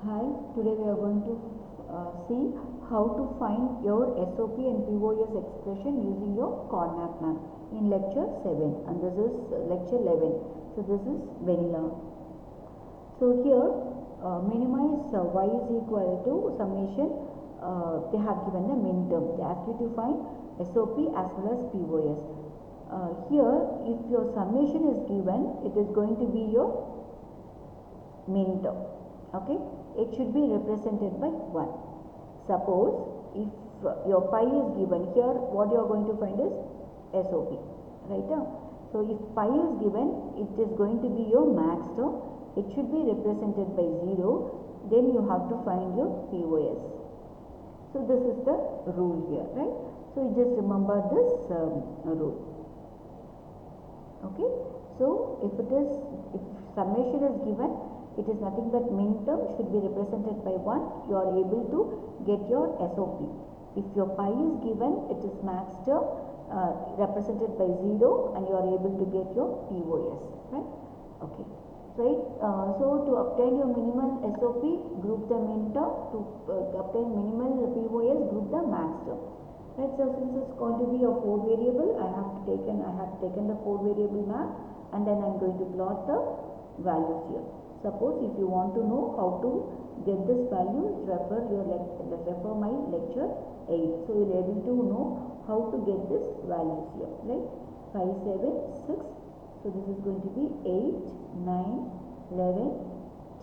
Hi, today we are going to see how to find your SOP and POS expression using your Coordinate map in lecture 7, and this is lecture 11. So this is vanilla. So here minimize y is equal to summation. They have given the min term. They ask you to find SOP as well as POS. Here if your summation is given, it is going to be your min term. Okay, it should be represented by 1. Suppose if your pi is given, here what you are going to find is SOP, right? So if pi is given, it is going to be your max term. It should be represented by 0. Then you have to find your POS. So this is the rule here, right? So you just remember this rule. Okay, so if summation is given, it is nothing but min term should be represented by 1. You are able to get your SOP. If your pi is given, it is max term represented by 0, and you are able to get your POS, right? Okay, right. So to obtain your minimal SOP, group the min term. To obtain minimal POS, group the max term. Right. So since it's going to be a 4 variable, I have taken the 4 variable map, and then I'm going to plot the values here. Suppose if you want to know how to get this value, refer my lecture 8. So you'll able to know how to get this values here, right? 5, 7, 6. So this is going to be 8, 9, 11,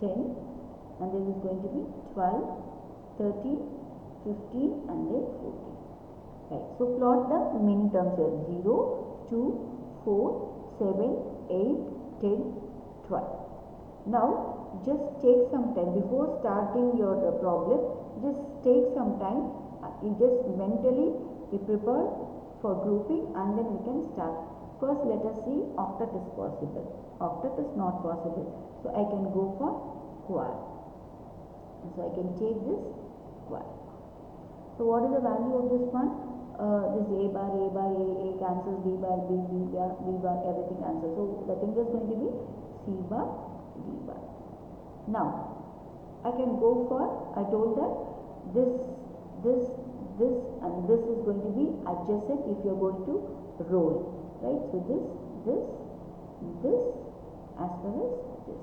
10, and this is going to be 12, 13, 15, and then 14. Right. So plot the min terms here: 0, 2, 4, 7, 8, 10, 12. Now just take some time before starting your problem. Just take some time. You just mentally be prepared for grouping, and then we can start. First, let us see octet is possible. Octet is not possible. So I can go for quad. So I can take this quad. So what is the value of this one? This A bar, A cancels, B bar, B bar, everything cancels. So the thing is going to be C bar, D bar. Now I can go for, I told that this and this is going to be adjacent if you are going to roll, right? So this as well as this,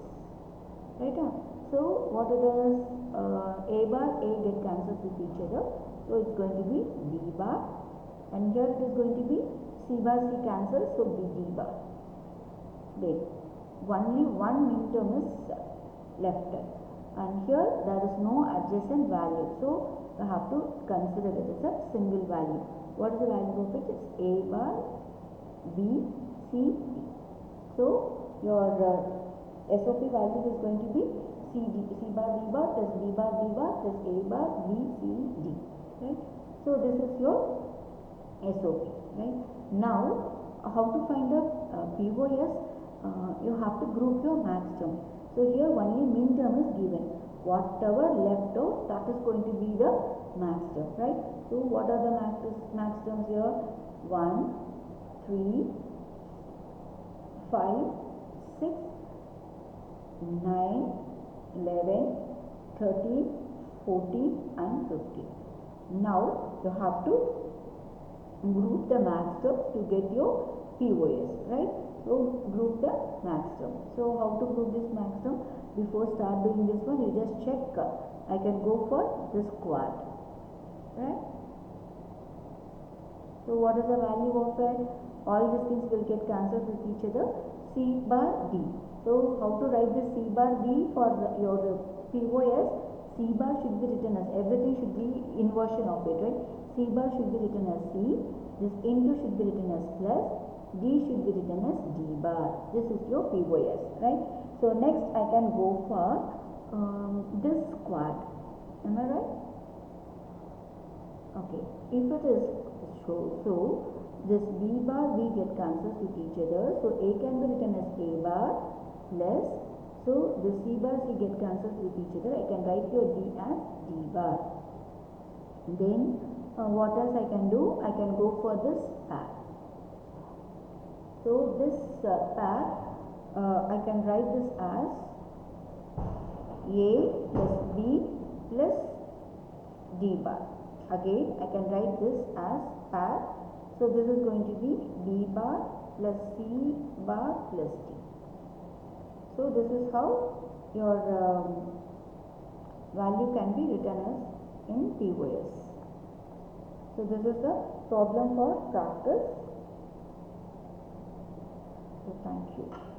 right? So what it is, A bar, A get cancelled with each other. So it's going to be B bar, and here it is going to be C bar, C cancels, so B, D bar. Then only one min term is left, and here there is no adjacent value, so you have to consider it as a single value. What is the value of it? It's A bar, B, C, D. So your SOP value is going to be C bar, D bar plus B bar, D bar plus A bar, B, C, D. Right? So this is your SOP, right? Now how to find the POS? You have to group your max term. So here only min term is given. Whatever left out, that is going to be the max term, right? So what are the max terms here? 1, 3, 5, 6, 9, 11, 13, 14, and 15. Now you have to group the max terms to get your POS, right? So group the max term. So how to group this max term? Before start doing this one, you just check. I can go for this quad, right? So what is the value of it? All these things will get cancelled with each other. C bar D. So how to write this C bar D for your POS? C bar should be written as, everything should be inversion of it, right? C bar should be written as C. This into should be written as plus. D should be written as D bar. This is your POS, right? So next I can go for this quad. Am I right? Okay. If it is so this B bar, B get cancels with each other. So A can be written as A bar plus, so the C bar, C get cancels with each other. I can write your D as D bar. Then what else I can do? I can go for this pair. So this pair, I can write this as A plus B plus D bar. Again, I can write this as pair. So this is going to be B bar plus C bar plus D. So this is how your value can be written as in POS. So this is the problem for practice. So thank you.